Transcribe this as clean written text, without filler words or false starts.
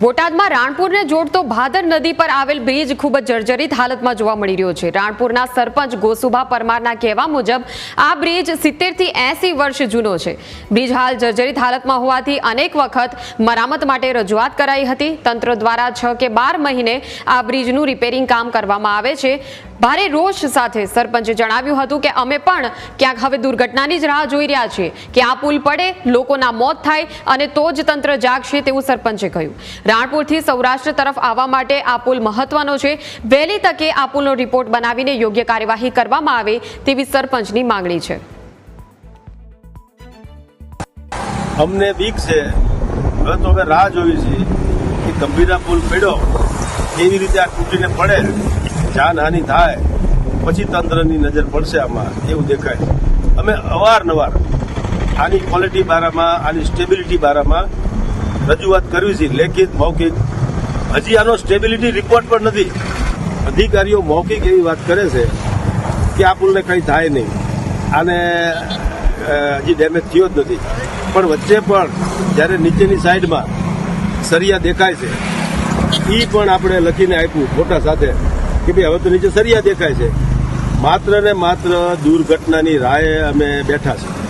બોટાદમાં રાણપુરને જોડતો ભાદર નદી પર આવેલ બ્રિજ ખૂબ જ જર્જરિત હાલતમાં જોવા મળી રહ્યો છે। રાણપુરના સરપંચ ગોસુભા પરમારના કહેવા મુજબ આ બ્રિજ 70 થી 80 વર્ષ જૂનો છે। બ્રિજ હાલ જર્જરિત હાલતમાં હોવાથી અનેક વખત મરામત માટે રજૂઆત કરાઈ હતી। તંત્ર દ્વારા 6 કે 12 મહિને આ બ્રિજનું રિપેરિંગ કામ કરવામાં આવે છે। ભારે રોષ સાથે સરપંચે જણાવ્યું હતું કે અમે પણ ક્યાંક હવે દુર્ઘટનાની જ રાહ જોઈ રહ્યા છીએ કે આ પુલ પડે, લોકોના મોત થાય અને તો જ તંત્ર જાગશે તેવું સરપંચે કહ્યું। રાણપુરથી સૌરાષ્ટ્ર તરફ આવવા માટે આ પુલ મહત્વનો છે। વહેલી તકે આ પુલનો રિપોર્ટ બનાવીને યોગ્ય કાર્યવાહી કરવામાં આવે તેવી સરપંચની માંગણી છે। અમને બીક છે, હવે તો રાહ જોઈ છે કે ગંભીરા પુલ પડ્યો એવી રીતે આ તૂટીને પડે, જાનહાનિ થાય, પછી તંત્રની નજર પડશે આમાં એવું દેખાય। અમે અવારનવાર આની ક્વોલિટી બારામાં, આની સ્ટેબિલિટી બારામાં રજૂઆત કરવી છે, લેખિત મૌખિક। હજી આનો સ્ટેબિલિટી રિપોર્ટ પણ નથી। અધિકારીઓ મૌખિક એવી વાત કરે છે કે આ પુલને કંઈ થાય નહીં, આને હજી ડેમેજ થયો જ નથી, પણ વચ્ચે પણ જ્યારે નીચેની સાઈડમાં સરિયા દેખાય છે એ પણ આપણે લખીને આપ્યું ફોટા સાથે કે ભાઈ હવે તો નીચે સરિયા દેખાય છે। માત્ર ને માત્ર દુર્ઘટનાની રાહે અમે બેઠા છીએ।